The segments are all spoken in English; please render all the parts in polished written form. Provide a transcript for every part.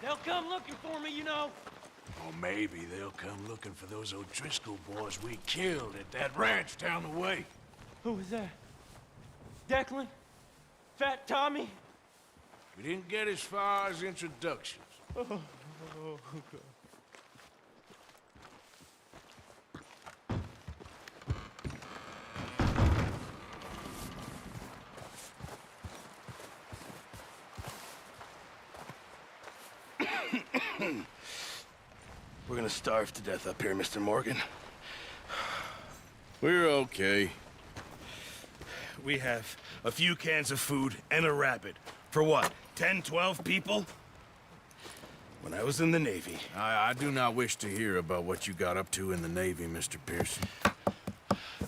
They'll come looking for me, you know. Or maybe they'll come looking for those O'Driscoll boys we killed at that ranch down the way. Who was that? Declan? Fat Tommy? We didn't get as far as introductions. Oh, God. We're gonna starve to death up here, Mr. Morgan. We're okay. We have a few cans of food and a rabbit. For what, 10, 12 people? When I was in the Navy... I do not wish to hear about what you got up to in the Navy, Mr. Pearson.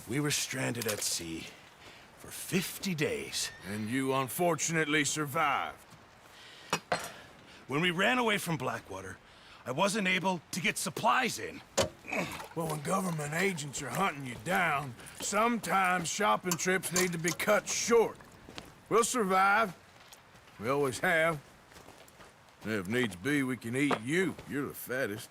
We were stranded at sea for 50 days. And you unfortunately survived. When we ran away from Blackwater, I wasn't able to get supplies in. Well, when government agents are hunting you down, sometimes shopping trips need to be cut short. We'll survive. We always have. And if needs be, we can eat you. You're the fattest.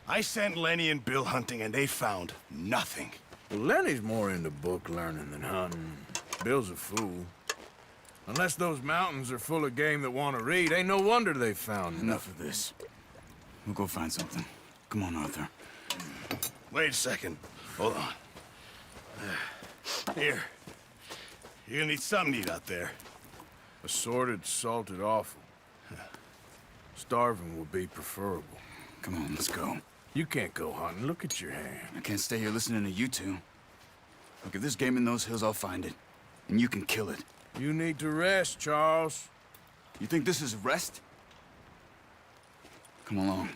I sent Lenny and Bill hunting, and they found nothing. Well, Lenny's more into book learning than hunting. Bill's a fool. Unless those mountains are full of game that want to read, ain't no wonder they found Enough of this. We'll go find something. Come on, Arthur. Wait a second. Hold on. Here. You're gonna need something to eat out there. Assorted, salted offal. Starving would be preferable. Come on, let's go. You can't go hunting. Look at your hand. I can't stay here listening to you two. Look, if there's game in those hills, I'll find it. And you can kill it. You need to rest, Charles. You think this is rest? Come along.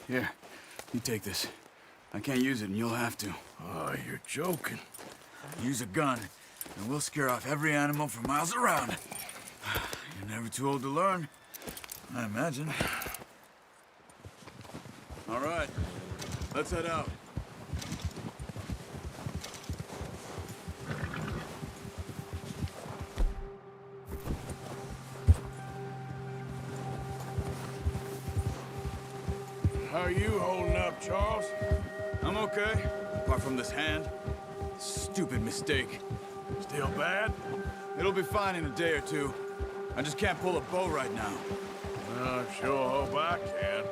Here, you take this. I can't use it, and you'll have to. Oh, you're joking. Use a gun, and we'll scare off every animal for miles around. You're never too old to learn, I imagine. All right, let's head out. How are you holding up, Charles? I'm okay, apart from this hand. Stupid mistake. Still bad? It'll be fine in a day or two. I just can't pull a bow right now. I sure hope I can.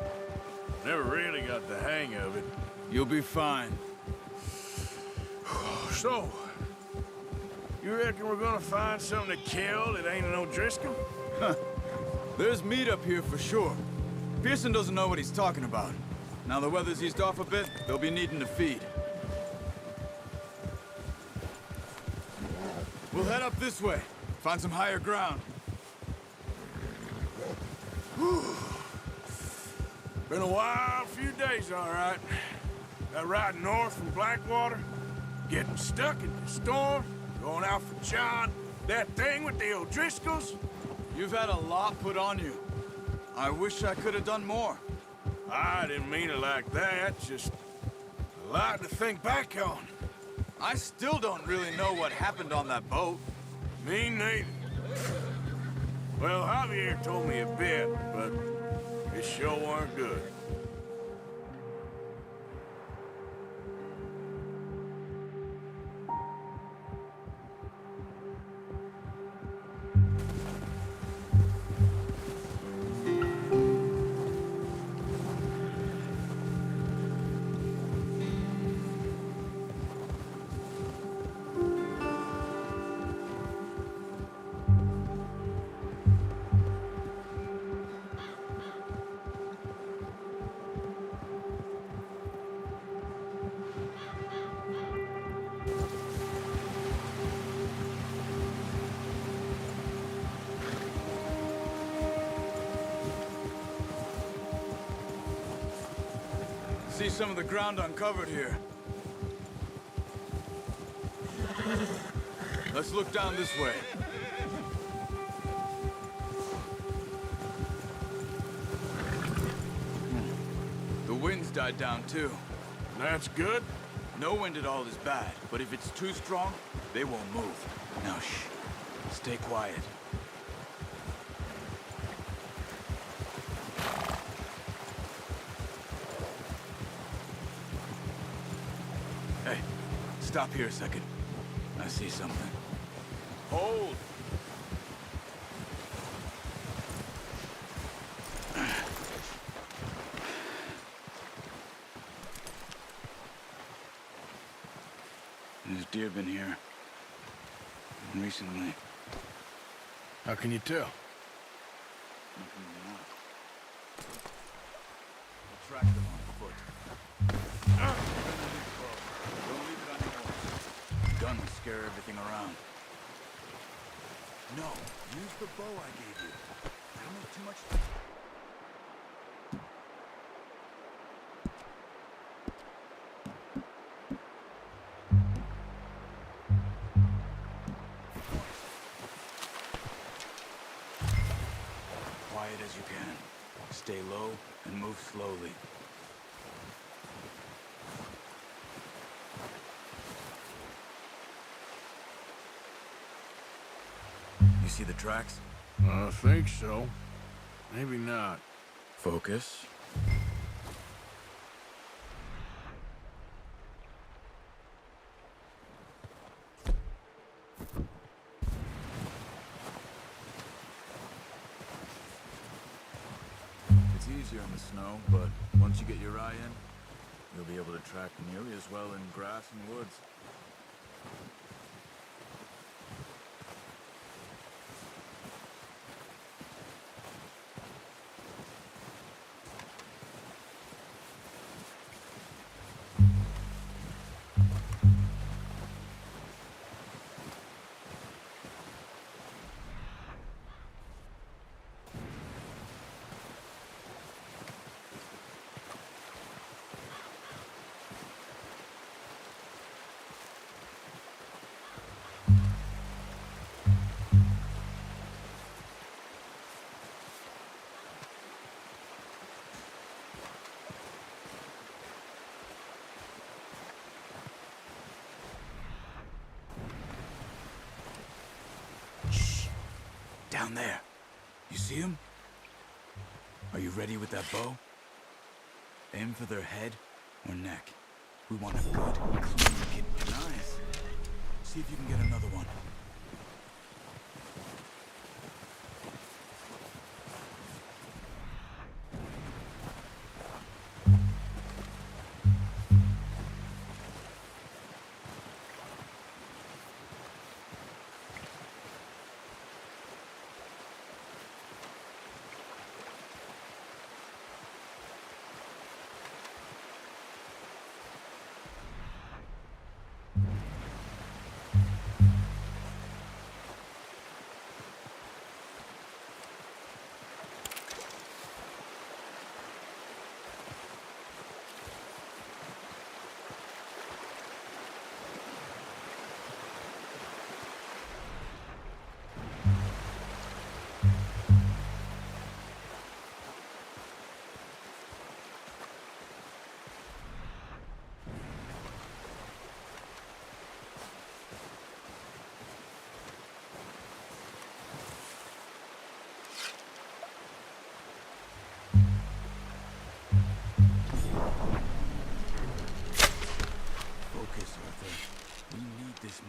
Never really got the hang of it. You'll be fine. So, you reckon we're gonna find something to kill that ain't an O'Driscoll? There's meat up here for sure. Pearson doesn't know what he's talking about. Now the weather's eased off a bit, they'll be needing to feed. We'll head up this way. Find some higher ground. Been a wild few days, all right. That ride north from Blackwater, getting stuck in the storm, going out for John, that thing with the O'Driscolls. You've had a lot put on you. I wish I could have done more. I didn't mean it like that, just a lot to think back on. I still don't really know what happened on that boat. Me neither. Well, Javier told me a bit, but it sure weren't good. See some of the ground uncovered here. Let's look down this way. The wind's died down too. That's good. No wind at all is bad, but if it's too strong, they won't move. Now shh. Stay quiet. Hey, stop here a second. I see something. Hold! There's deer been here. Recently. How can you tell? We'll track them on foot. Don't leave it on your horse. Gun will scare everything around. No, use the bow I gave you. Don't make too much. Quiet as you can. Stay low and move slowly. You see the tracks? I think so. Maybe not. Focus. It's easier in the snow, but once you get your eye in, you'll be able to track nearly as well in grass and woods. Down there. You see him? Are you ready with that bow? Aim for their head or neck. We want a good, clean hit. Nice. See if you can get another one.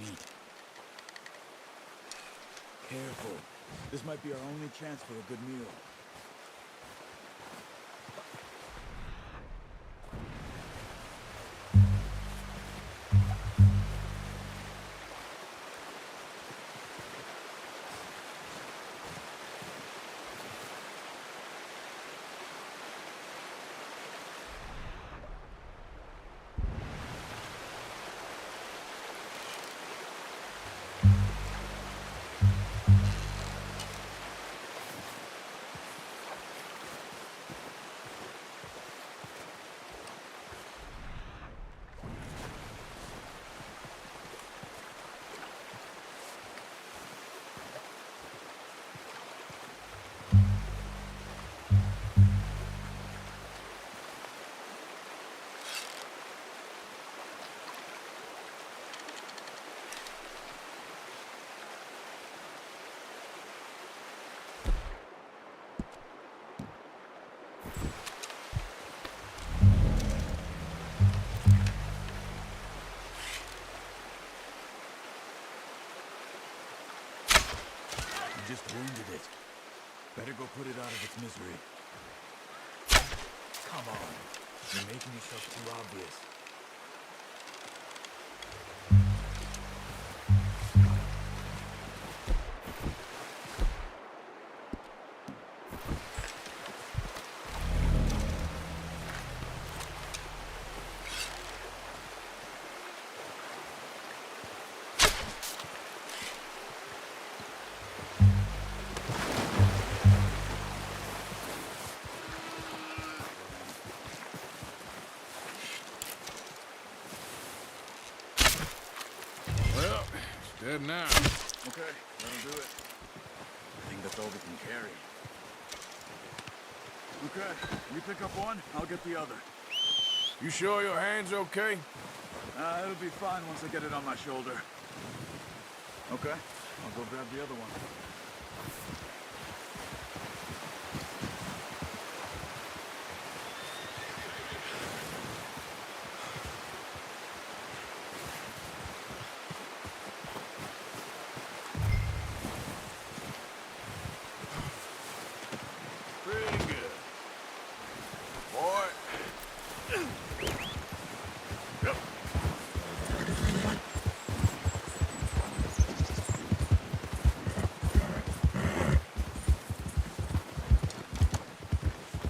Meat. Careful. This might be our only chance for a good meal. wounded it. Better go put it out of its misery. Come on. You're making yourself too obvious. Well, it's dead now. Okay, that'll do it. I think that's all we can carry. Okay, you pick up one, I'll get the other. You sure your hand's okay? It'll be fine once I get it on my shoulder. Okay, I'll go grab the other one. Pretty good. Boy. Yep.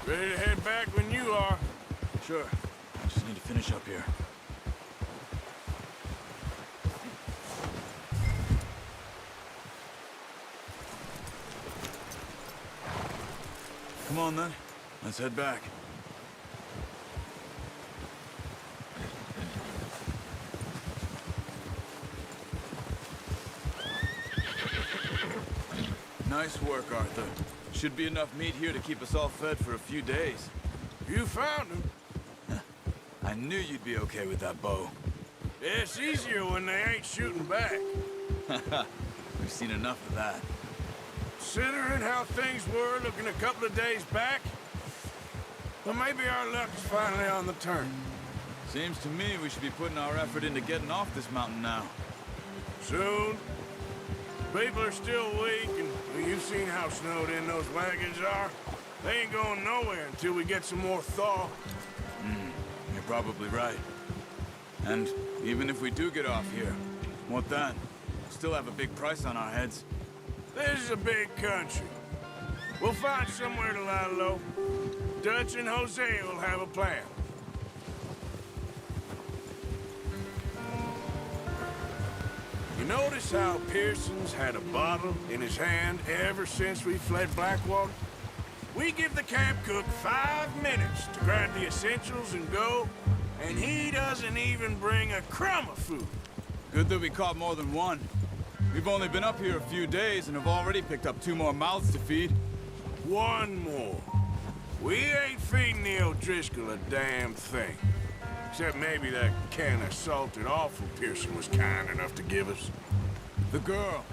Ready to head back when you are. Sure, I just need to finish up here. Come on then, let's head back. Nice work, Arthur. Should be enough meat here to keep us all fed for a few days. You found him. I knew you'd be okay with that bow. It's easier when they ain't shooting back. We've seen enough of that. Considering how things were looking a couple of days back, well, maybe our luck's finally on the turn. Seems to me we should be putting our effort into getting off this mountain now. Soon. People are still weak, and well, you've seen how snowed in those wagons are. They ain't going nowhere until we get some more thaw. You're probably right. And even if we do get off here, what then? We'll still have a big price on our heads. This is a big country. We'll find somewhere to lie low. Dutch and Jose will have a plan. You notice how Pearson's had a bottle in his hand ever since we fled Blackwater? We give the camp cook 5 minutes to grab the essentials and go, and he doesn't even bring a crumb of food. Good that we caught more than one. We've only been up here a few days and have already picked up 2 more mouths to feed. One more. We ain't feeding the O'Driscoll a damn thing. Except maybe that can of salted offal Pearson was kind enough to give us. The girl,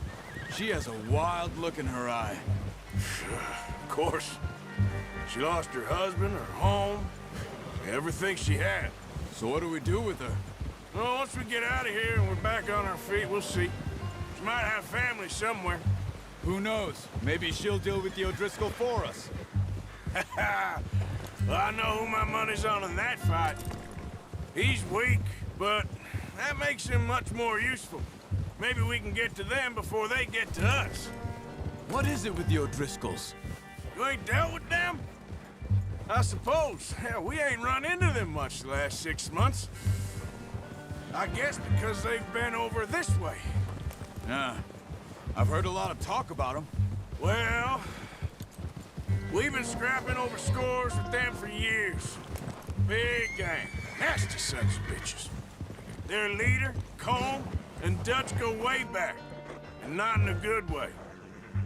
she has a wild look in her eye. Of course. She lost her husband, her home, everything she had. So what do we do with her? Well, once we get out of here and we're back on our feet, we'll see. She might have family somewhere. Who knows? Maybe she'll deal with the O'Driscoll for us. Well, I know who my money's on in that fight. He's weak, but that makes him much more useful. Maybe we can get to them before they get to us. What is it with the O'Driscolls? You ain't dealt with them? I suppose. Hell, we ain't run into them much the last 6 months. I guess because they've been over this way. Yeah, I've heard a lot of talk about them. Well, we've been scrapping over scores with them for years. Big gang. Nasty sons of bitches. Their leader, Combe, and Dutch go way back. And not in a good way.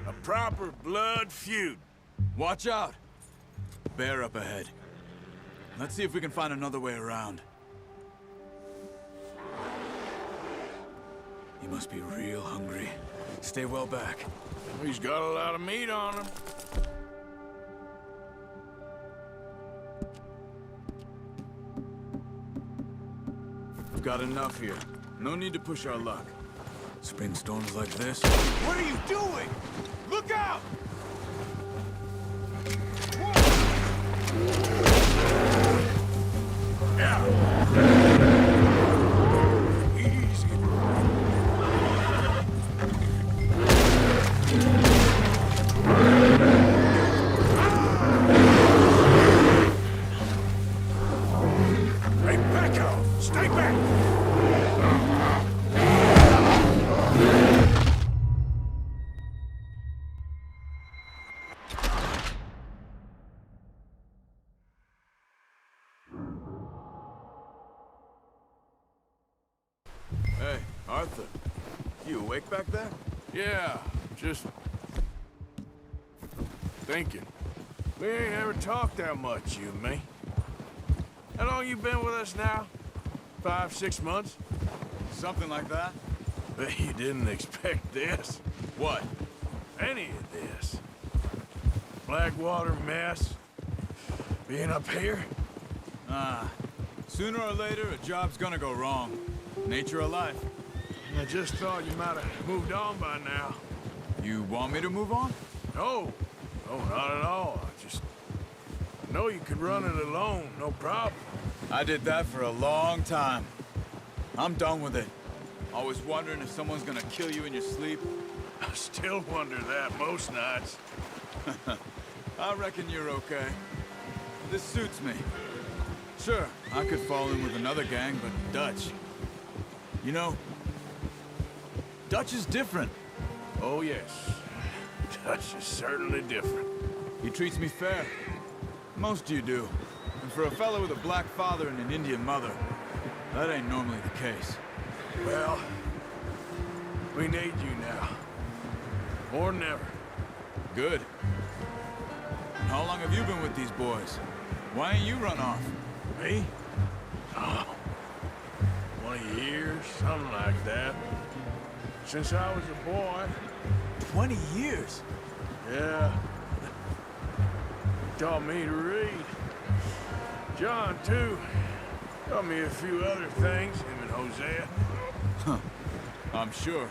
A proper blood feud. Watch out! Bear up ahead. Let's see if we can find another way around. He must be real hungry. Stay well back. He's got a lot of meat on him. We've got enough here. No need to push our luck. Spring storms like this. What are you doing? Look out! Easy. Hey, back off! Stay back! Hey, Arthur. You awake back there? Yeah, just thinking. We ain't ever talked that much, you and me. How long you been with us now? 5, 6 months? Something like that? Bet you didn't expect this. What? Any of this. Blackwater mess. Being up here? Ah, sooner or later, a job's gonna go wrong. Nature of life. I just thought you might have moved on by now. You want me to move on? No. No, not at all. I just know you could run it alone, no problem. I did that for a long time. I'm done with it. Always wondering if someone's gonna kill you in your sleep. I still wonder that most nights. I reckon you're okay. This suits me. Sure, I could fall in with another gang, but Dutch. You know, Dutch is different. Oh, yes. Dutch is certainly different. He treats me fair. Most of you do. And for a fellow with a black father and an Indian mother, that ain't normally the case. Well, we need you now. More than ever. Good. And how long have you been with these boys? Why ain't you run off? Me? Oh, 20 years, something like that. Since I was a boy. 20 years? Yeah. He taught me to read. John, too. Taught me a few other things, him and Hosea. I'm sure.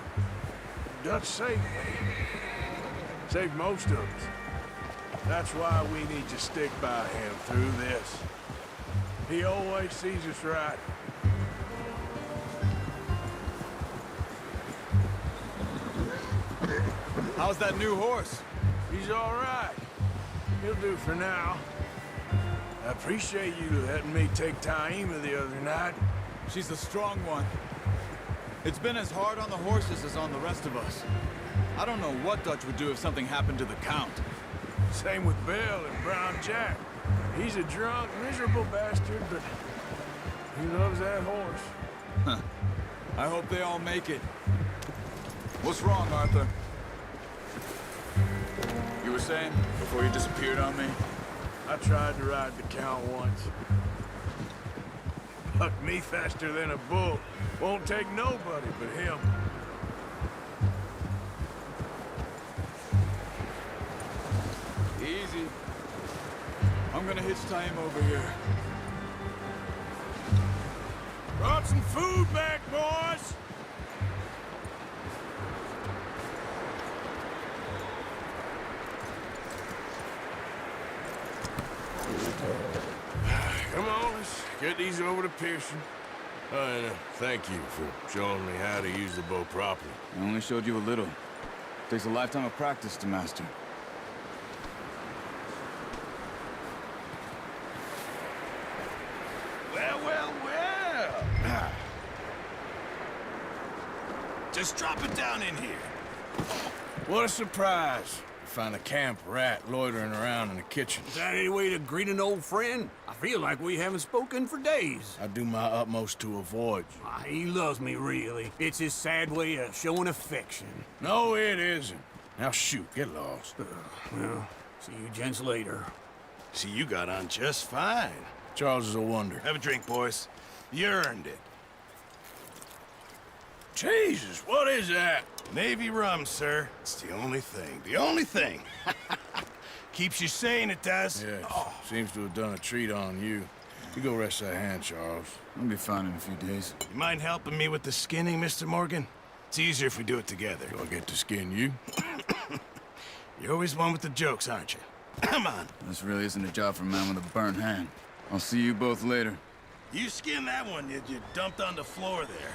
Dutch saved me. Saved most of us. That's why we need to stick by him through this. He always sees us right. How's that new horse? He's all right. He'll do for now. I appreciate you letting me take Taima the other night. She's a strong one. It's been as hard on the horses as on the rest of us. I don't know what Dutch would do if something happened to the Count. Same with Bill and Brown Jack. He's a drunk, miserable bastard, but he loves that horse. I hope they all make it. What's wrong, Arthur? You were saying before you disappeared on me? I tried to ride the Count once. Bucked me faster than a bull. Won't take nobody but him. Easy. I'm gonna hitch tie him over here. Brought some food back, boys! Come on, let's get these over to Pearson. And thank you for showing me how to use the bow properly. I only showed you a little. Takes a lifetime of practice to master. Well, well, well. Just drop it down in here. What a surprise. Find a camp rat loitering around in the kitchen. Is that any way to greet an old friend? I feel like we haven't spoken for days. I do my utmost to avoid you. He loves me, really. It's his sad way of showing affection. No, it isn't. Now shoot, get lost. Well, see you gents later. See, you got on just fine. Charles is a wonder. Have a drink, boys. You earned it. Jesus, what is that? Navy rum, sir. It's the only thing. The only thing. Keeps you sane, it does. Yes, seems to have done a treat on you. You go rest that hand, Charles. I'll be fine in a few days. You mind helping me with the skinning, Mr. Morgan? It's easier if we do it together. Do I get to skin you? You're always one with the jokes, aren't you? Come on. This really isn't a job for a man with a burnt hand. I'll see you both later. You skinned that one you dumped on the floor there.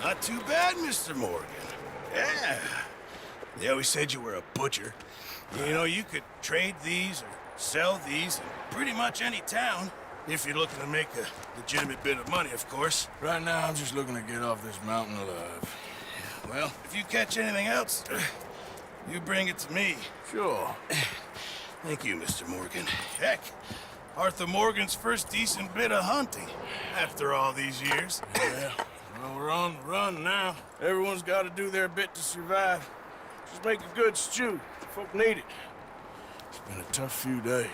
Not too bad, Mr. Morgan. Yeah. They always said you were a butcher. You know, you could trade these or sell these in pretty much any town. If you're looking to make a legitimate bit of money, of course. Right now, I'm just looking to get off this mountain alive. Well, if you catch anything else, you bring it to me. Sure. Thank you, Mr. Morgan. Heck, Arthur Morgan's first decent bit of hunting after all these years. Yeah. Well, we're on the run now. Everyone's got to do their bit to survive. Just make a good stew. Folk need it. It's been a tough few days.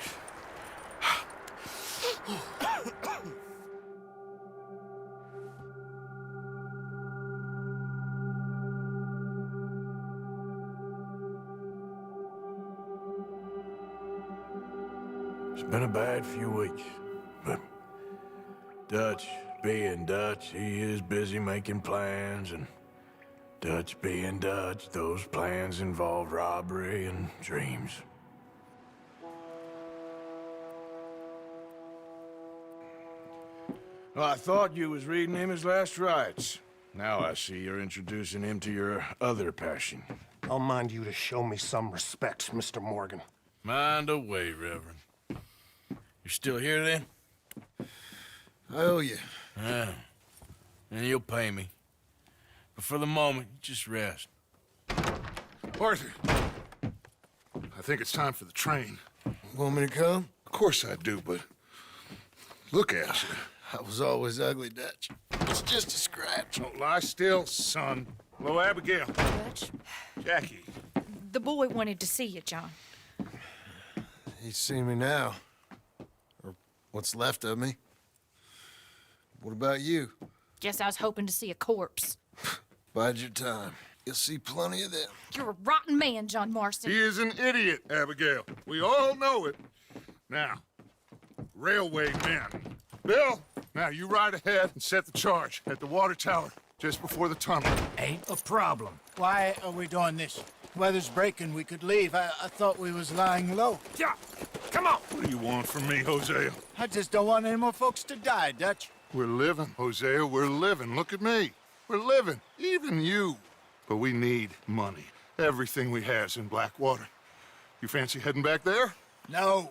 It's been a bad few weeks, but Dutch being Dutch, he is busy making plans, and Dutch being Dutch, those plans involve robbery and dreams. Well, I thought you was reading him his last rites. Now I see you're introducing him to your other passion. I'll mind you to show me some respect, Mr. Morgan. Mind away, Reverend. You're still here, then? I owe you. Yeah. And you'll pay me. But for the moment, just rest. Arthur, I think it's time for the train. Want me to come? Of course I do, but look at you. I was always ugly, Dutch. It's just a scratch. Don't lie still, son. Hello, Abigail. Dutch, Jackie. the boy wanted to see you, John. He's seen me now. Or what's left of me. What about you? Guess I was hoping to see a corpse. Bide your time. You'll see plenty of them. You're a rotten man, John Marston. He is an idiot, Abigail. We all know it. Now, railway men. Bill, now you ride ahead and set the charge at the water tower just before the tunnel. Ain't a problem. Why are we doing this? Weather's breaking, we could leave. I thought we was lying low. Yeah, come on. What do you want from me, Hosea? I just don't want any more folks to die, Dutch. We're living, Hosea, we're living. Look at me. We're living, even you. But we need money. Everything we has in Blackwater. You fancy heading back there? No.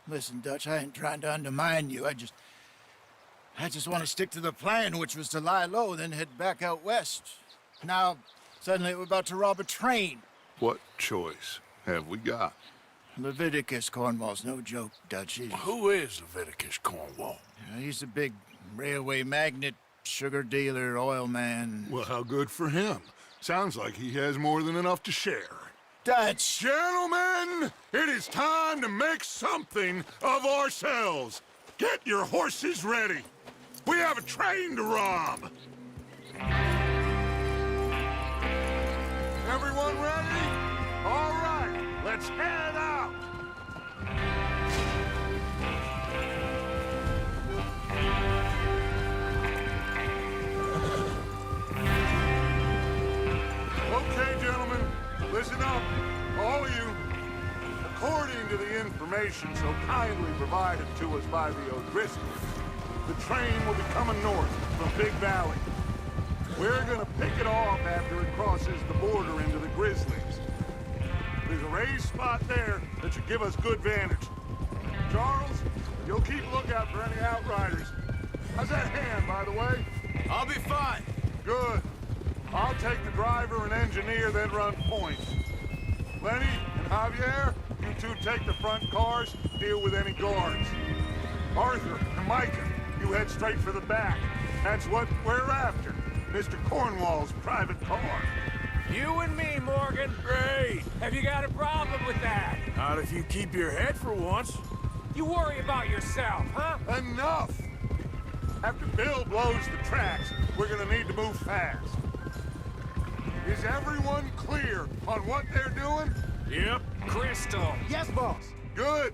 Listen, Dutch, I ain't trying to undermine you. I just want to stick to the plan, which was to lie low, then head back out west. Now, suddenly we're about to rob a train. What choice have we got? Leviticus Cornwall's no joke, Dutch. Who is Leviticus Cornwall? He's a big railway magnate, sugar dealer, oil man. Well, how good for him. Sounds like he has more than enough to share. Dutch! Gentlemen, it is time to make something of ourselves. Get your horses ready. We have a train to rob. Everyone ready? All right, let's head out. Okay, gentlemen, listen up, all of you. According to the information so kindly provided to us by the O'Driscolls, the train will be coming north from Big Valley. We're gonna pick it off after it crosses the border into the Grizzlies. There's a raised spot there that should give us good vantage. Charles, you'll keep a lookout for any outriders. How's that hand, by the way? I'll be fine. Good. I'll take the driver and engineer, then run points. Lenny and Javier, you two take the front cars, deal with any guards. Arthur and Micah, you head straight for the back. That's what we're after. Mr. Cornwall's private car. You and me, Morgan. Great. Have you got a problem with that? Not if you keep your head for once. You worry about yourself, huh? Enough! After Bill blows the tracks, we're gonna need to move fast. Is everyone clear on what they're doing? Yep, crystal. Yes, boss. Good.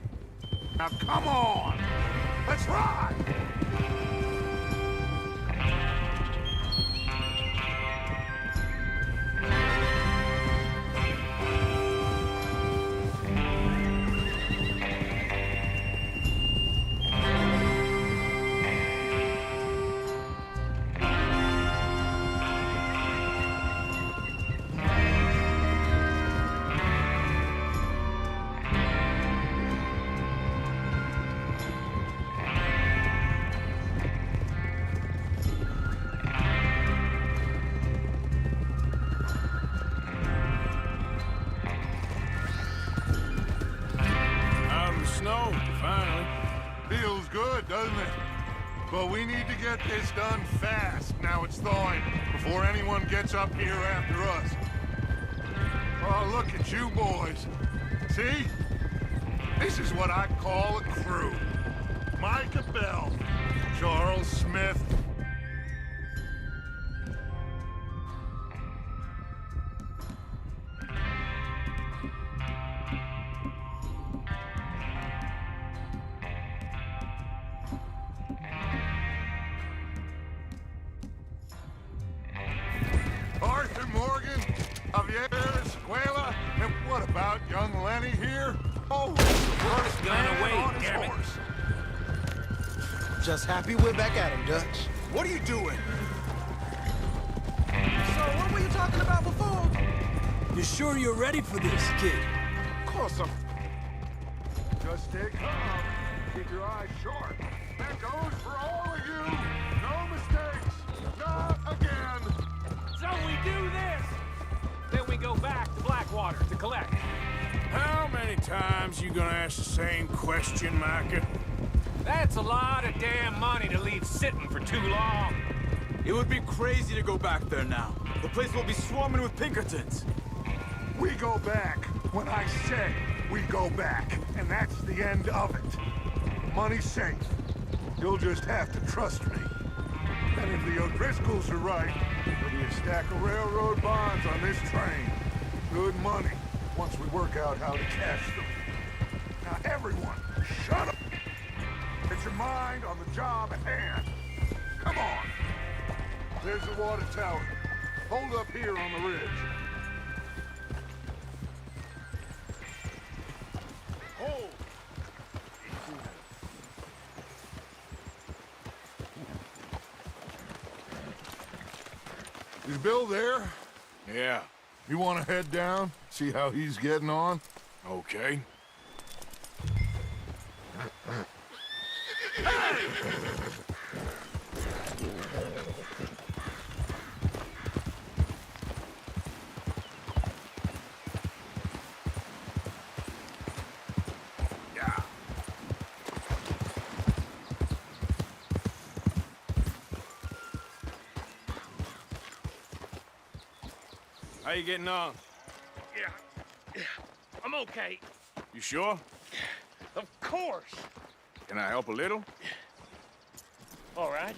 Now come on. Let's ride. Out of the snow, finally. Feels good, doesn't it? But we need to get this done fast. Now it's thawing, before anyone gets up here after us. Oh, look at you boys. See? This is what I call a crew. Micah Bell, Charles Smith. Arthur Morgan, Javier Escuela, and what about young Lenny here? Oh, first Gone man away, on his damn it. horse. Just happy we're back at him, Dutch. What are you doing? So what were you talking about before? You sure you're ready for this, kid? Of course I'm... Just stay calm. Keep your eyes sharp. That goes for all of you. No mistakes. Not again. So we do this. Then we go back to Blackwater to collect. How many times you gonna ask the same question, Micah? That's a lot of damn money to leave sitting for too long. It would be crazy to go back there now. The place will be swarming with Pinkertons. We go back when I say we go back. And that's the end of it. Money's safe. You'll just have to trust me. And if the O'Driscolls are right, there'll be a stack of railroad bonds on this train. Good money, once we work out how to cash them. Now everyone, shut up. Get your mind on the job at hand. Come on. There's the water tower. Hold up here on the ridge. Hold. Is Bill there? Yeah, You want to head down, see how he's getting on? okay. Yeah. How you getting on? Yeah, I'm okay. You sure? Of course. Can I help a little? All right.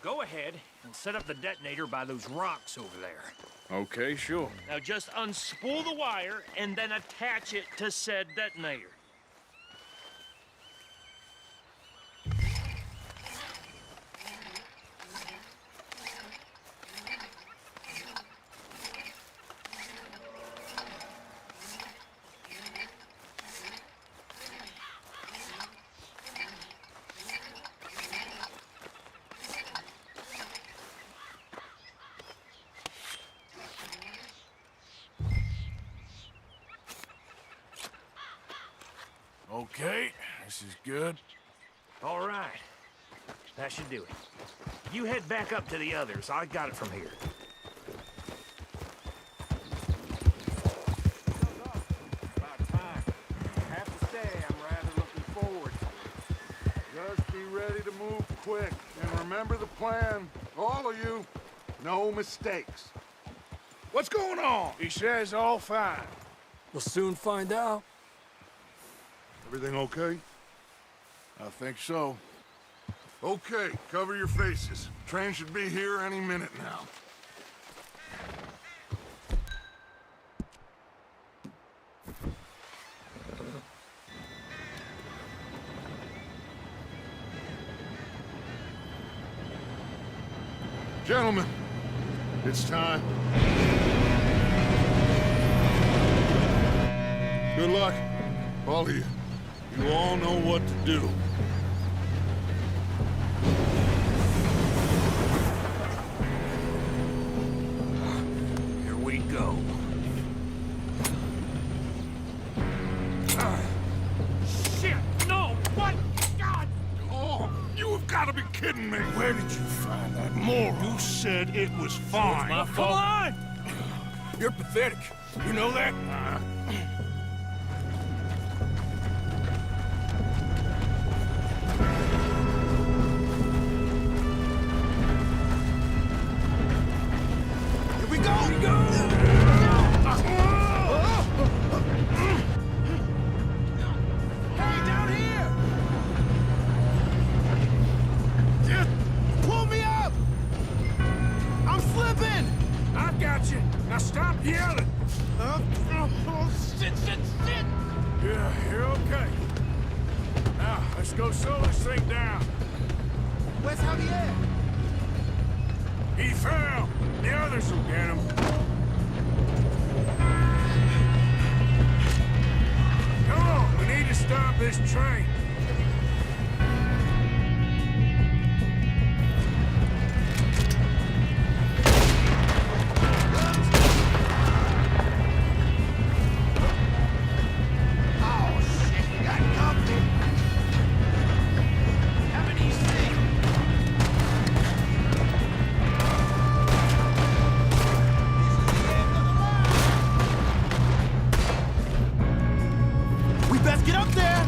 Go ahead and set up the detonator by those rocks over there. Okay, sure. Now just unspool the wire and then attach it to said detonator. Okay, this is good. All right. That should do it. You head back up to the others. I got it from here. About time. I have to say, I'm rather looking forward. Just be ready to move quick. And remember the plan. All of you, no mistakes. What's going on? He says all fine. We'll soon find out. Everything okay? I think so. Okay, cover your faces. Train should be here any minute now. Gentlemen, it's time. Good luck, all of you. You all know what to do. Here we go. Shit! No! What? God! Oh, you have got to be kidding me. Where did you find that moron? You said it was fine. my Come fault. on! You're pathetic. You know that? Here we go! Hey, down here! Just pull me up! I'm slipping! I got you. Now stop yelling. Shit! Yeah, you're okay. Now, let's go slow this thing down. Where's Javier? He fell. The others will get him. Come on, we need to stop this train. Oh, shit, we got company. Have an easy. We best get up there.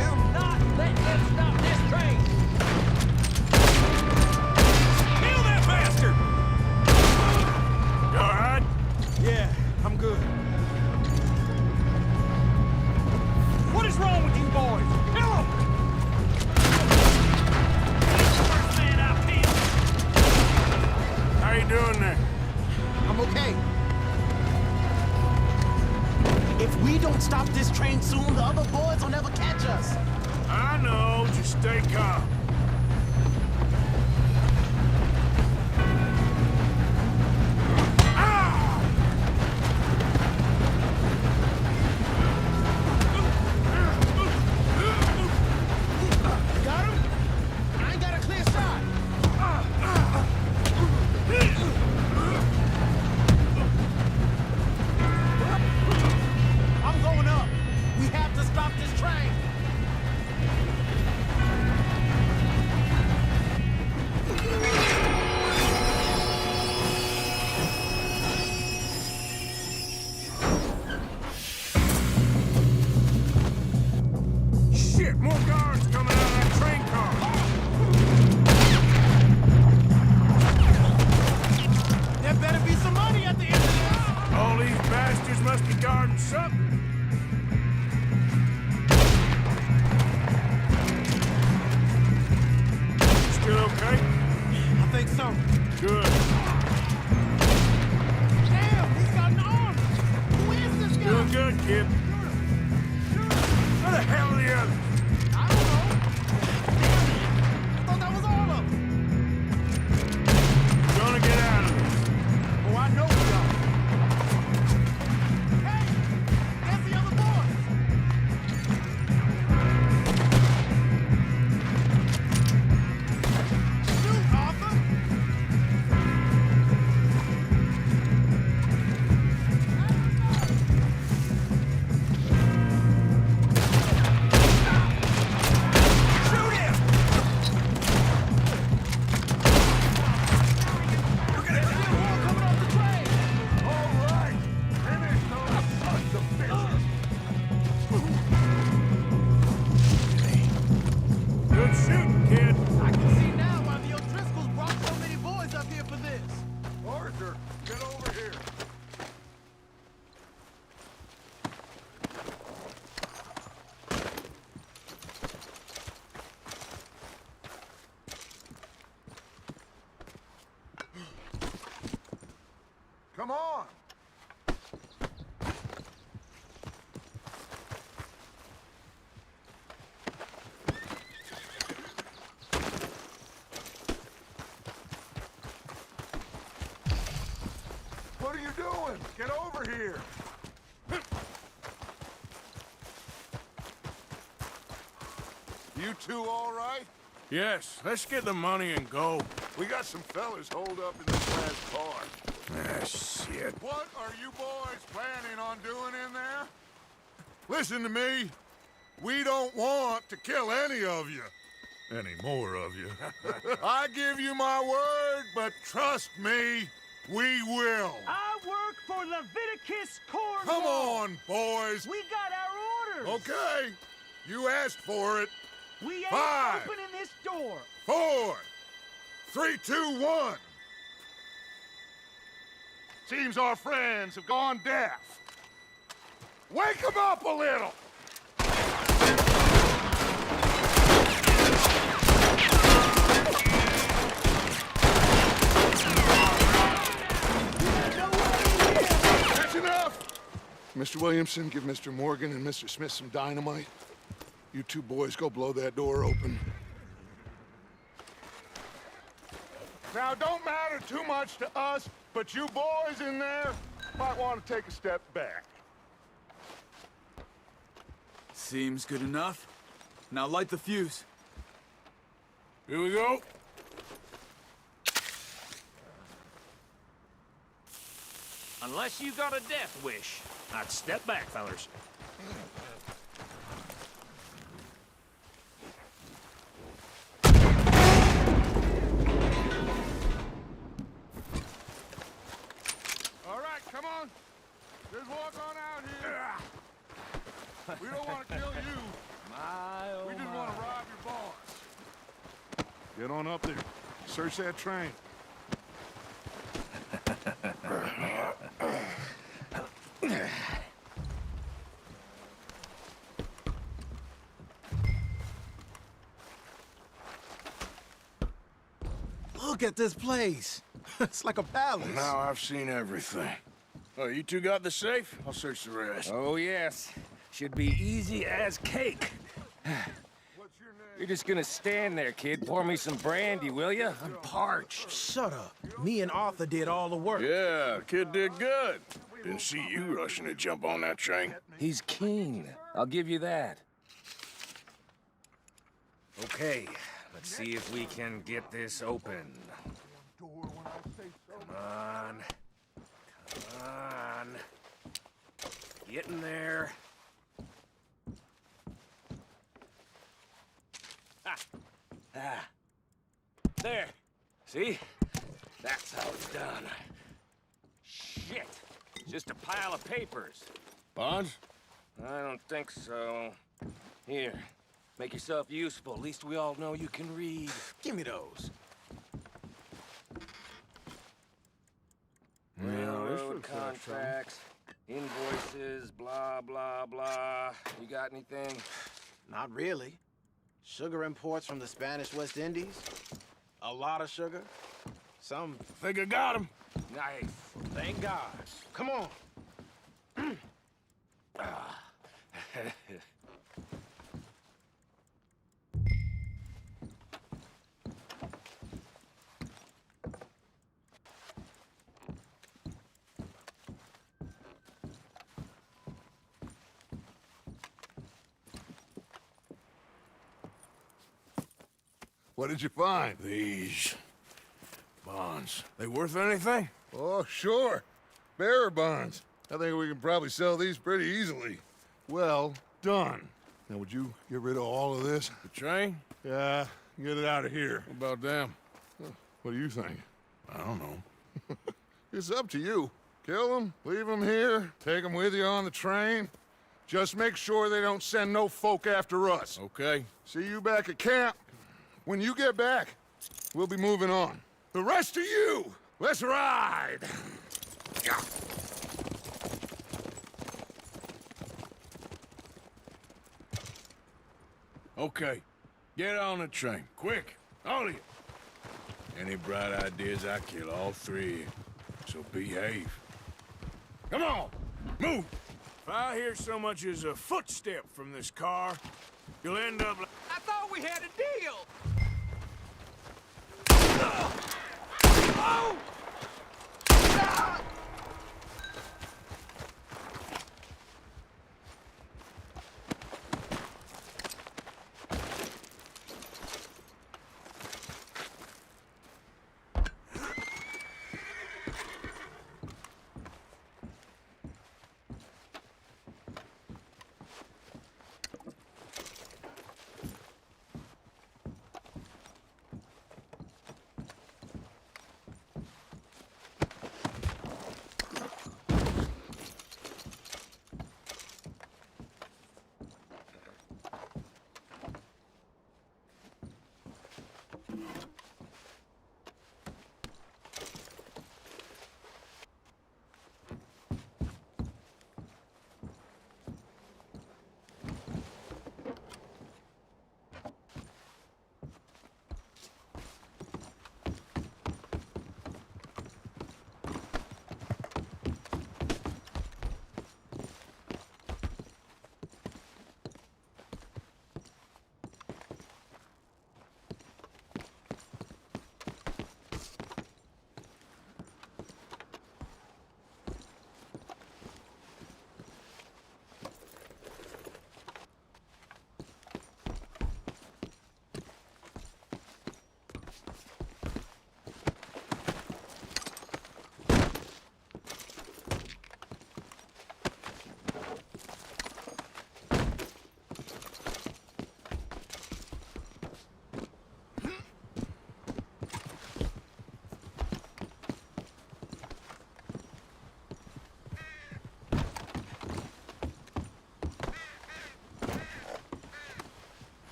I'm not letting them stop this train! Kill that bastard! You all right? Yeah, I'm good. What is wrong with you boys? Kill him! First man out, Pete! How you doing there? I'm okay. If we don't stop this train soon, the other boys will never catch us. I know. Just stay calm. Got him? I ain't got a clear shot. I'm going up. We have to stop this train. Shit, more guards coming out of that train car. There better be some money at the end of this. All these bastards must be guarding something. Still okay? I think so. Good. Damn, he's got an arm. Who is this guy? Doing good, kid. Where the hell are the others? I Come on! What are you doing? Get over here! You two all right? Yes, let's get the money and go. We got some fellas holed up in this last car. Ah, shit. What are you boys planning on doing in there? Listen to me. We don't want to kill any of you. Any more of you. I give you my word, but trust me, we will. I work for Leviticus Cornwall. Come on, boys. We got our orders. Okay. You asked for it. We ain't 5, opening this door. 4, 3, 2, 1. Seems our friends have gone deaf. Wake them up a little! That's enough! Mr. Williamson, give Mr. Morgan and Mr. Smith some dynamite. You two boys go blow that door open. Now, don't matter too much to us, but you boys in there might want to take a step back. Seems good enough. Now light the fuse. Here we go. Unless you got a death wish, I'd step back, fellers. All right, come on. Just walk on out here. We don't want to kill you. We just want to rob your boss. Get on up there. Search that train. Look at this place. It's like a palace. Now I've seen everything. Oh, you two got the safe? I'll search the rest. Oh, yes. Should be easy as cake. What's your name? You're just gonna stand there, kid. Pour me some brandy, will you? I'm parched. Shut up. Me and Arthur did all the work. Yeah, kid did good. Didn't see you rushing to jump on that train. He's keen. I'll give you that. Okay, let's see if we can get this open. Come on. Come on. Get in there. Ah. There. See? That's how it's done. Shit. Just a pile of papers. Bonds? I don't think so. Here. Make yourself useful. At least we all know you can read. Give me those. Railroad contracts, invoices, blah, blah, blah. You got anything? Not really. Sugar imports from the Spanish West Indies. A lot of sugar. Some... Think I got him. Nice. Thank God. Come on. What did you find? These bonds. They worth anything? Oh, sure. Bearer bonds. I think we can probably sell these pretty easily. Well done. Now, would you get rid of all of this? The train? Yeah, get it out of here. What about them? What do you think? I don't know. It's up to you. Kill them, leave them here, take them with you on the train. Just make sure they don't send no folk after us. Okay. See you back at camp. When you get back, we'll be moving on. The rest of you, let's ride! Okay. Get on the train. Quick. All of you. Any bright ideas, I kill all three of you. So behave. Come on, move. If I hear so much as a footstep from this car, you'll end up like... I thought we had a deal! Oh! Ah!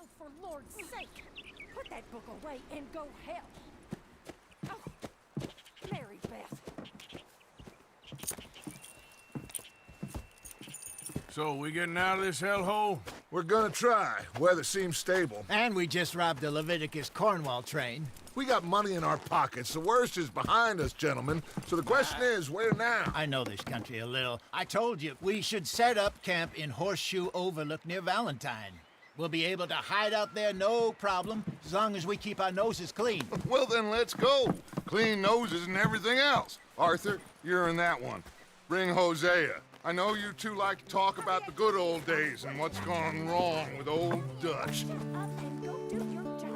Oh, for Lord's sake, put that book away and go help. Oh, Mary Beth. So, we getting out of this hellhole? We're gonna try. Weather seems stable. And we just robbed the Leviticus Cornwall train. We got money in our pockets. The worst is behind us, gentlemen. So the question is, where now? I know this country a little. I told you, we should set up camp in Horseshoe Overlook near Valentine. We'll be able to hide out there no problem, as long as we keep our noses clean. Well, then let's go. Clean noses and everything else. Arthur, you're in that one. Bring Hosea. I know you two like to talk about the good old days and what's gone wrong with old Dutch. Up and go do your job.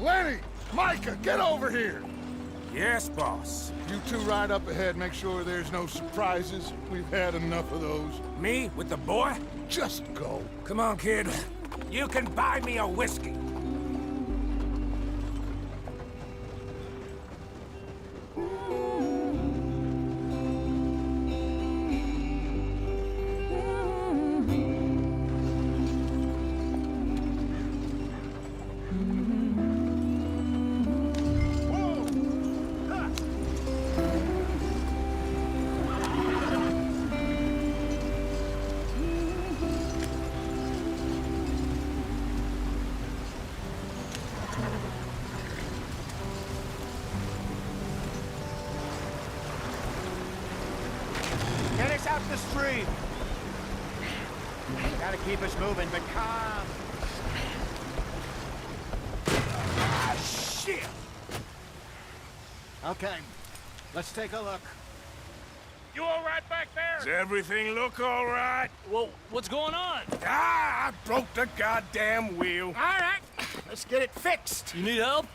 Lenny! Micah, get over here! Yes, boss. You two ride up ahead, make sure there's no surprises. We've had enough of those. Me with the boy? Just go. Come on, kid. You can buy me a whiskey. Get us out the street. Gotta keep us moving, but calm. Ah, shit! Okay, let's take a look. You all right back there? Does everything look all right? Well, what's going on? Ah, I broke the goddamn wheel. All right, let's get it fixed. You need help?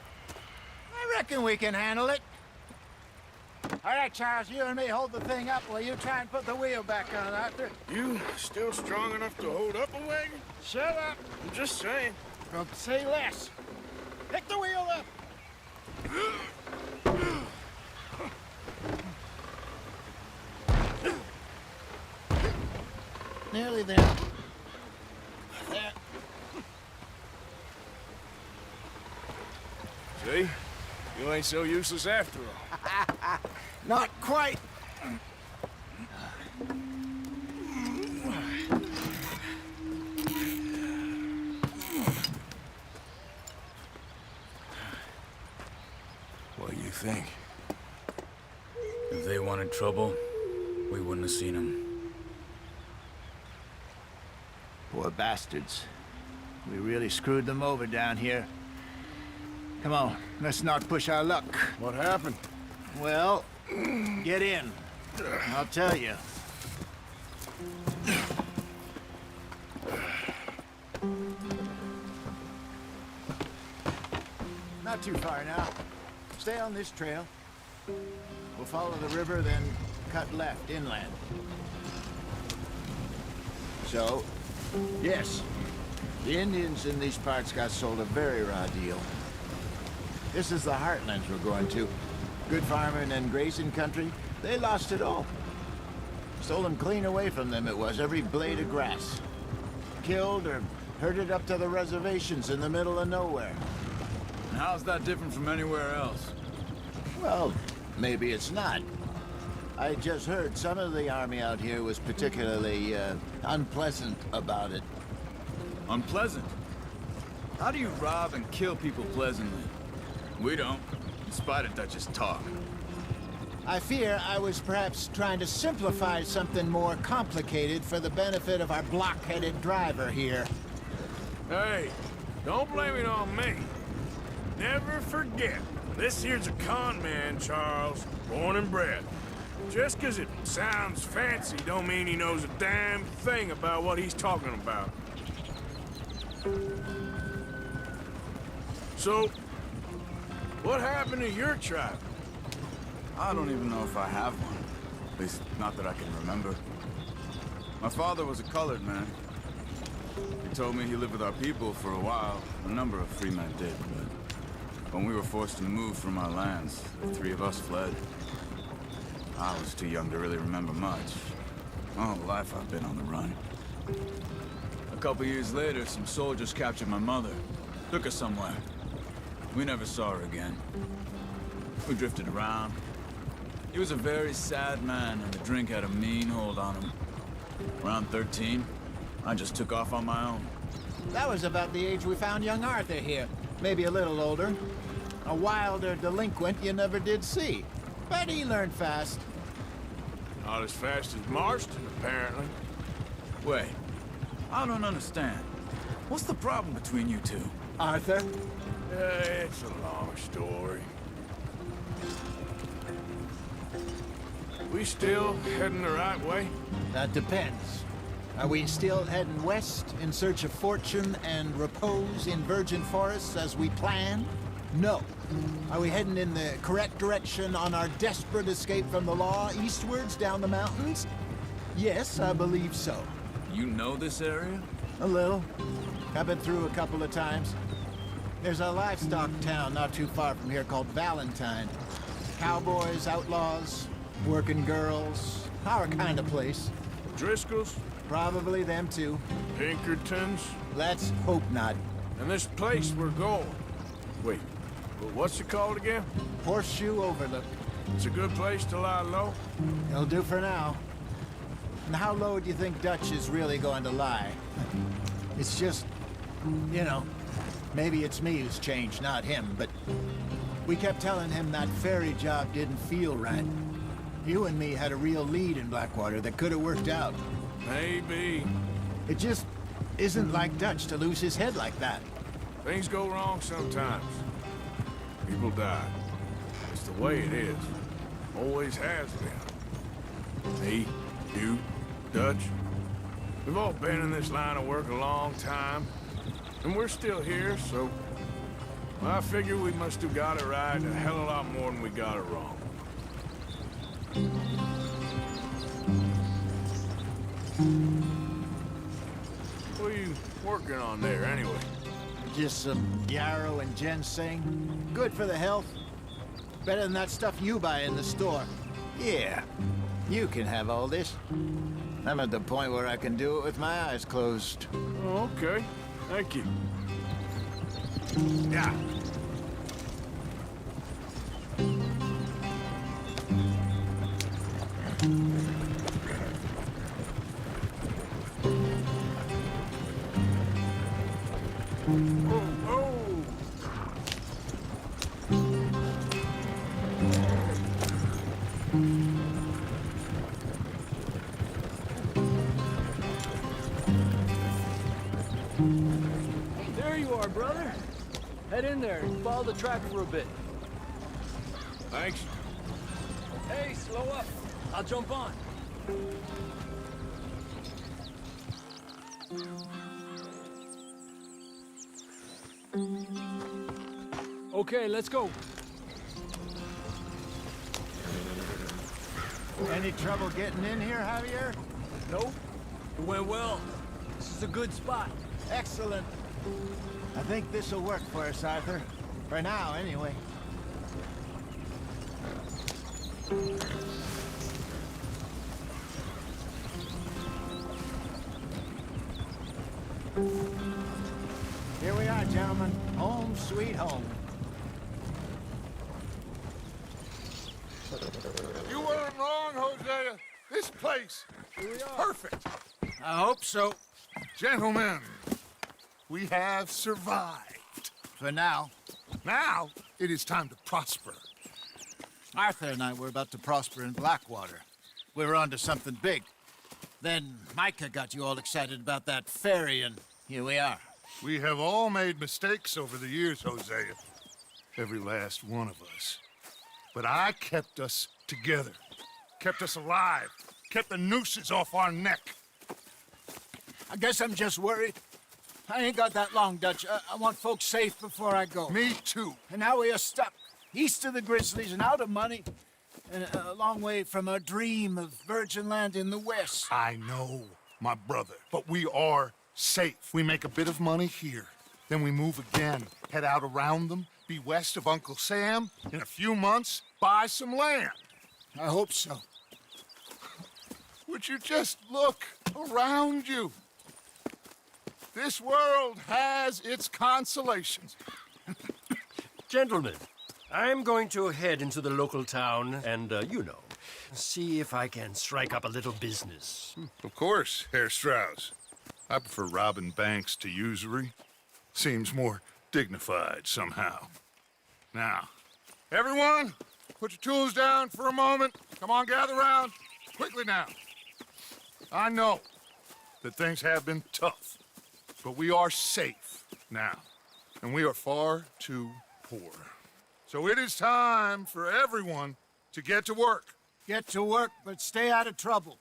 I reckon we can handle it. All right, Charles, you and me hold the thing up while you try and put the wheel back on, Arthur. You still strong enough to hold up a wagon? Shut up. I'm just saying. Well, say less. Pick the wheel up. Nearly there. There. See? You ain't so useless after all. Not quite. What do you think? If they wanted trouble, we wouldn't have seen them. Poor bastards. We really screwed them over down here. Come on, let's not push our luck. What happened? Well, get in. I'll tell you. Not too far now. Stay on this trail. We'll follow the river, then cut left inland. So, yes, the Indians in these parts got sold a very raw deal. This is the heartlands we're going to. Good farming and grazing country, they lost it all. Stole them clean away from them, it was, every blade of grass. Killed or herded up to the reservations in the middle of nowhere. And how's that different from anywhere else? Well, maybe it's not. I just heard some of the army out here was particularly, unpleasant about it. Unpleasant? How do you rob and kill people pleasantly? We don't, in spite of Dutch's talk. I fear I was perhaps trying to simplify something more complicated for the benefit of our block-headed driver here. Hey, don't blame it on me. Never forget, this here's a con man, Charles, born and bred. Just 'cause it sounds fancy don't mean he knows a damn thing about what he's talking about. So, what happened to your tribe? I don't even know if I have one. At least, not that I can remember. My father was a colored man. He told me he lived with our people for a while. A number of free men did, but when we were forced to move from our lands, the three of us fled. I was too young to really remember much. My whole life I've been on the run. A couple years later, some soldiers captured my mother. Took her somewhere. We never saw her again. We drifted around. He was a very sad man, and the drink had a mean hold on him. Around 13, I just took off on my own. That was about the age we found young Arthur here. Maybe a little older. A wilder delinquent you never did see. But he learned fast. Not as fast as Marston, apparently. Wait, I don't understand. What's the problem between you two? Arthur? It's a long story. We still heading the right way? That depends. Are we still heading west in search of fortune and repose in virgin forests as we planned? No. Are we heading in the correct direction on our desperate escape from the law eastwards down the mountains? Yes, I believe so. You know this area? A little. I've been through a couple of times. There's a livestock town not too far from here called Valentine. Cowboys, outlaws, working girls, our kind of place. Driscoll's? Probably them too. Pinkertons? Let's hope not. And this place we're going. Wait, what's it called again? Horseshoe Overlook. It's a good place to lie low? It'll do for now. And how low do you think Dutch is really going to lie? It's just, you know, maybe it's me who's changed, not him, but we kept telling him that ferry job didn't feel right. You and me had a real lead in Blackwater that could have worked out. Maybe. It just isn't like Dutch to lose his head like that. Things go wrong sometimes. People die. It's the way it is. Always has been. Me, you, Dutch. We've all been in this line of work a long time. And we're still here, so... I figure we must have got it right a hell of a lot more than we got it wrong. What are you working on there, anyway? Just some yarrow and ginseng. Good for the health. Better than that stuff you buy in the store. Yeah, you can have all this. I'm at the point where I can do it with my eyes closed. Oh, okay. Thank you. Yeah. There you are, brother. Head in there and follow the track for a bit. Thanks. Hey, slow up. I'll jump on. Okay, let's go. Any trouble getting in here, Javier? Nope. It went well. This is a good spot. Excellent. I think this'll work for us, Arthur. For now, anyway. Here we are, gentlemen. Home sweet home. You weren't wrong, Hosea. This place is perfect. I hope so. Gentlemen, we have survived. For now. Now, it is time to prosper. Arthur and I were about to prosper in Blackwater. We were onto something big. Then Micah got you all excited about that ferry, and here we are. We have all made mistakes over the years, Hosea. Every last one of us. But I kept us together. Kept us alive. Kept the nooses off our neck. I guess I'm just worried. I ain't got that long, Dutch. I want folks safe before I go. Me too. And now we are stuck, east of the Grizzlies and out of money, and a long way from our dream of virgin land in the west. I know, my brother, but we are safe. We make a bit of money here, then we move again, head out around them, be west of Uncle Sam, in a few months, buy some land. I hope so. Would you just look around you? This world has its consolations. Gentlemen, I'm going to head into the local town and, you know, see if I can strike up a little business. Of course, Herr Strauss. I prefer robbing banks to usury. Seems more dignified somehow. Now, everyone, put your tools down for a moment. Come on, gather round. Quickly now. I know that things have been tough, but we are safe now, and we are far too poor. So it is time for everyone to get to work. Get to work, but stay out of trouble.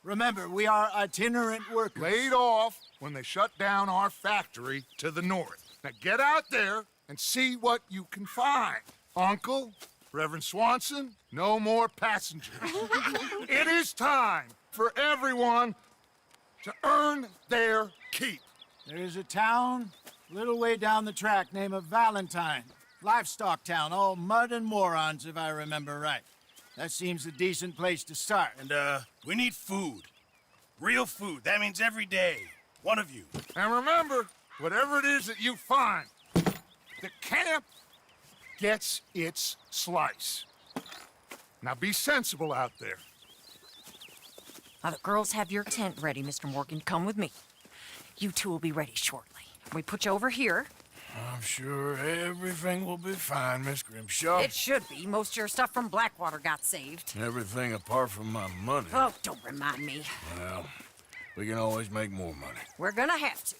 Remember, we are itinerant workers. Laid off when they shut down our factory to the north. Now get out there and see what you can find. Uncle, Reverend Swanson, no more passengers. It is time for everyone to earn their keep. There's a town a little way down the track named Valentine. Livestock town, all mud and morons, if I remember right. That seems a decent place to start. And, we need food. Real food. That means every day. One of you. And remember, whatever it is that you find, the camp gets its slice. Now be sensible out there. Now, the girls have your tent ready, Mr. Morgan. Come with me. You two will be ready shortly. We put you over here. I'm sure everything will be fine, Miss Grimshaw. It should be. Most of your stuff from Blackwater got saved. Everything apart from my money. Oh, don't remind me. Well, we can always make more money. We're gonna have to.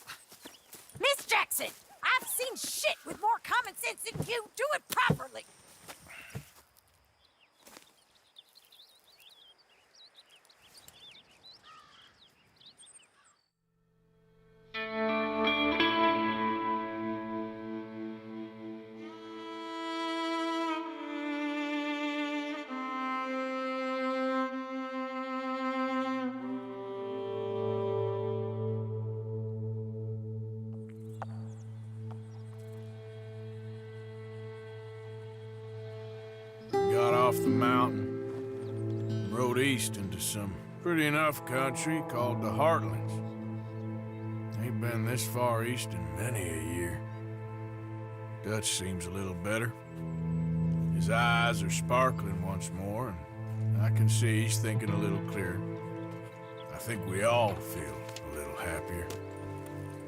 Miss Jackson, I've seen shit with more common sense than you. Do it properly. Got off the mountain, rode east into some pretty enough country called the Heartlands. Ain't been this far east in many a year. Dutch seems a little better. His eyes are sparkling once more, and I can see he's thinking a little clearer. I think we all feel a little happier,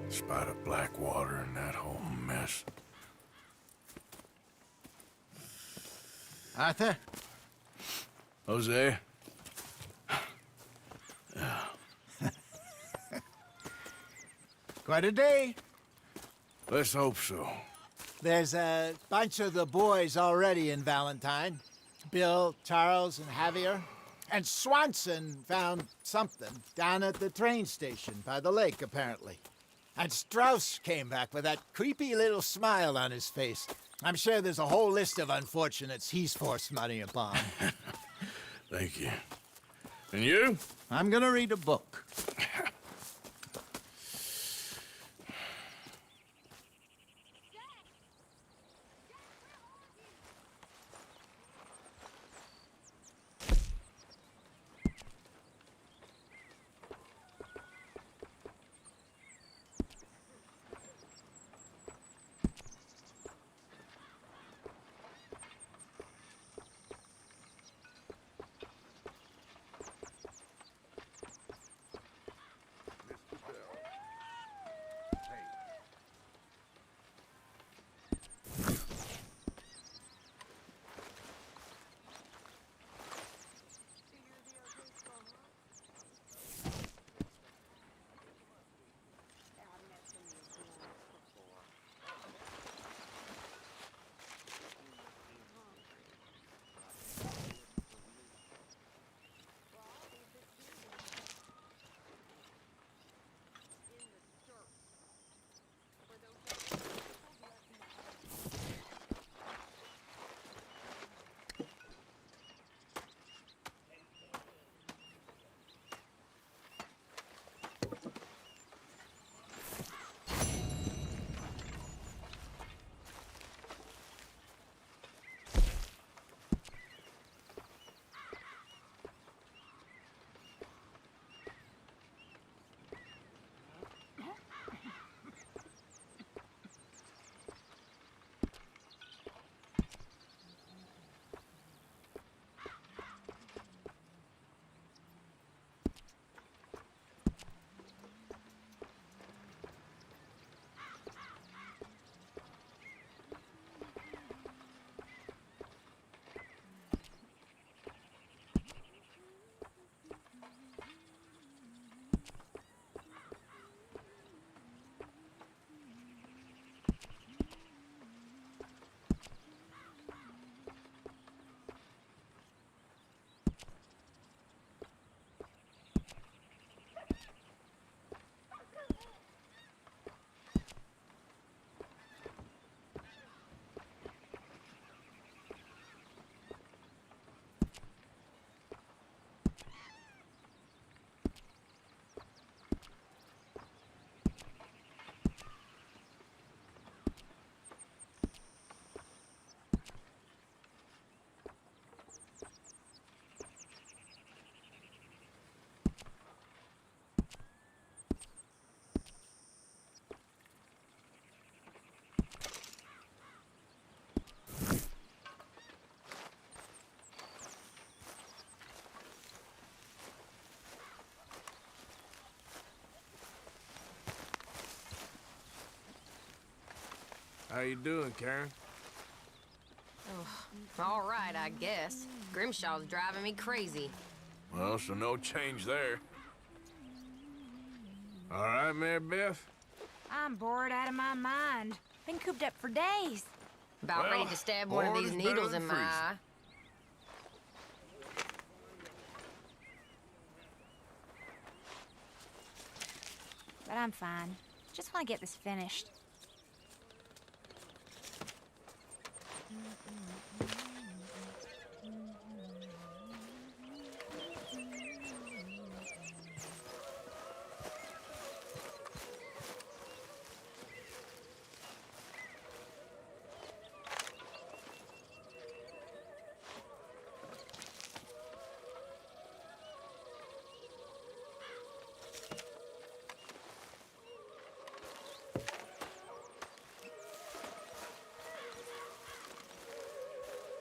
in spite of Blackwater and that whole mess. Arthur? Jose? Quite a day. Let's hope so. There's a bunch of the boys already in Valentine. Bill, Charles, and Javier. And Swanson found something down at the train station by the lake, apparently. And Strauss came back with that creepy little smile on his face. I'm sure there's a whole list of unfortunates he's forced money upon. Thank you. And you? I'm gonna read a book. How you doing, Karen? Oh, all right, I guess. Grimshaw's driving me crazy. Well, so no change there. All right, Mary Beth? I'm bored out of my mind. Been cooped up for days. About ready to stab one of these needles in my eye. But I'm fine. Just want to get this finished.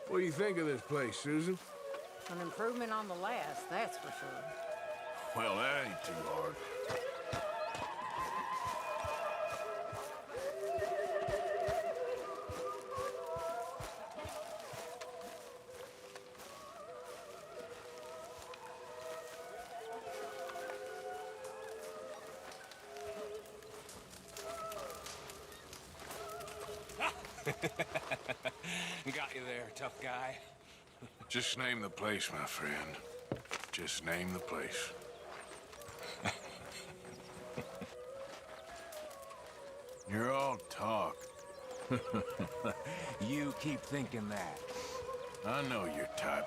What do you think of this place, Susan? An improvement on the last, that's for sure. Well, that ain't too hard. Got you there, tough guy. Just name the place, my friend. Just name the place. You're all talk. You keep thinking that. I know your type.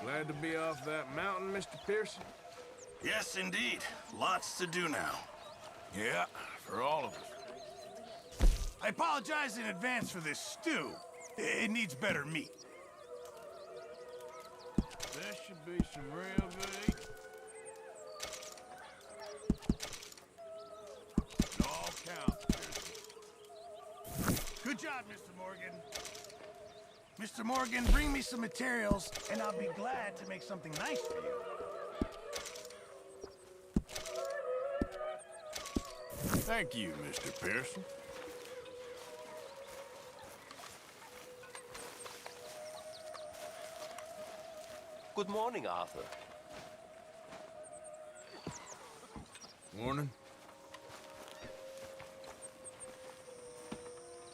Glad to be off that mountain, Mr. Pearson? Yes, indeed. Lots to do now. Yeah, for all of us. I apologize in advance for this stew. It needs better meat. That should be some real good eating. It all counts, Pearson. Good job, Mr. Morgan. Mr. Morgan, bring me some materials, and I'll be glad to make something nice for you. Thank you, Mr. Pearson. Good morning, Arthur. Morning.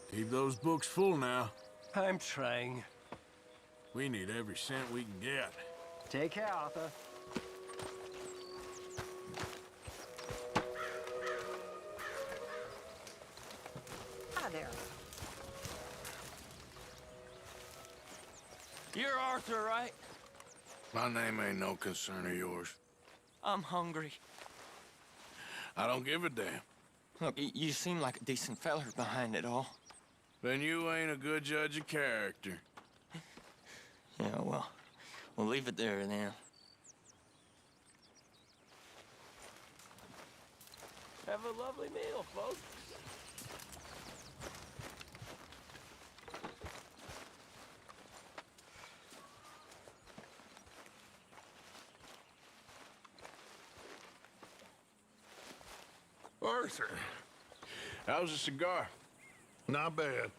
Keep those books full now. I'm trying. We need every cent we can get. Take care, Arthur. Hi there. You're Arthur, right? My name ain't no concern of yours. I'm hungry. I don't give a damn. Look, you seem like a decent feller behind it all. Then you ain't a good judge of character. Yeah, well, we'll leave it there then. Have a lovely meal, folks. Arthur, how's a cigar? Not bad,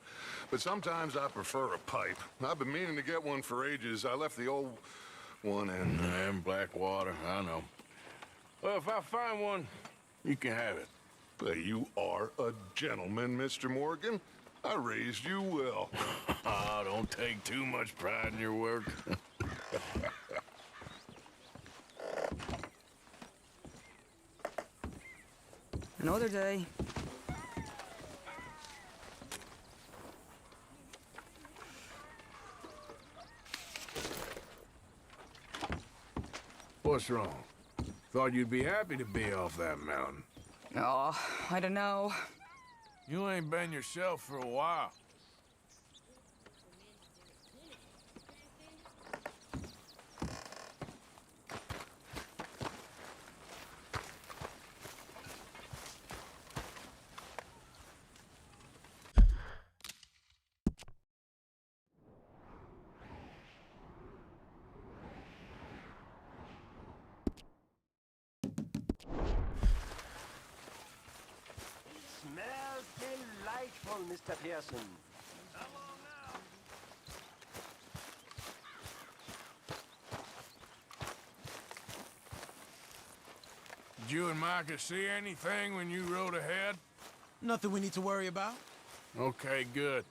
but sometimes I prefer a pipe. I've been meaning to get one for ages. I left the old one in Blackwater, I know. Well, if I find one, you can have it. But you are a gentleman, Mr. Morgan. I raised you well. Oh, don't take too much pride in your work. Another day. What's wrong? Thought you'd be happy to be off that mountain. Oh, I don't know. You ain't been yourself for a while. Smells delightful, Mr. Pearson. Did you and Micah see anything when you rode ahead? Nothing we need to worry about. Okay, good.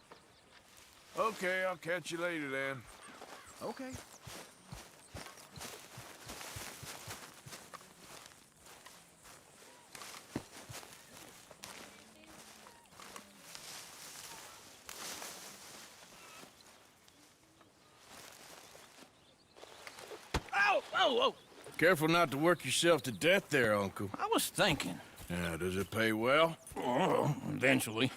Okay, I'll catch you later then. Okay. Ow! Oh, oh! Careful not to work yourself to death there, Uncle. I was thinking. Yeah, does it pay well? Oh, eventually.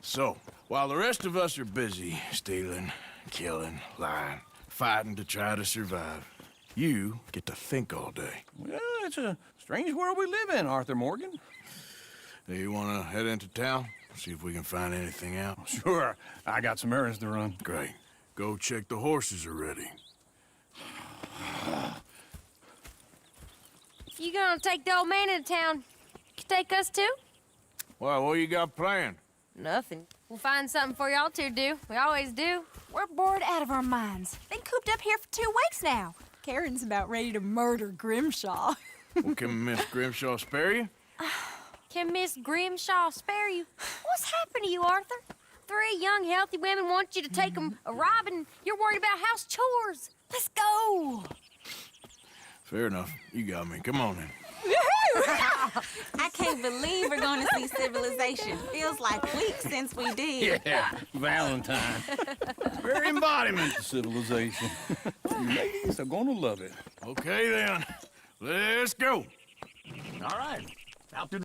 So, while the rest of us are busy stealing, killing, lying, fighting to try to survive, you get to think all day. Well, it's a strange world we live in, Arthur Morgan. Do you want to head into town? See if we can find anything out? Sure. I got some errands to run. Great. Go check the horses are ready. If you gonna take the old man into town, you take us too? Well, what you got planned? Nothing. We'll find something for y'all to do. We always do. We're bored out of our minds. Been cooped up here for 2 weeks now. Karen's about ready to murder Grimshaw. Well, can Miss Grimshaw spare you? Can Miss Grimshaw spare you? What's happened to you, Arthur? 3 young, healthy women want you to take them a robbing. You're worried about house chores. Let's go. Fair enough. You got me. Come on then. I can't believe we're going to see civilization. Feels like weeks since we did. Yeah, Valentine. Very embodiment of civilization. You ladies are gonna love it. Okay then. Let's go. All right. Out to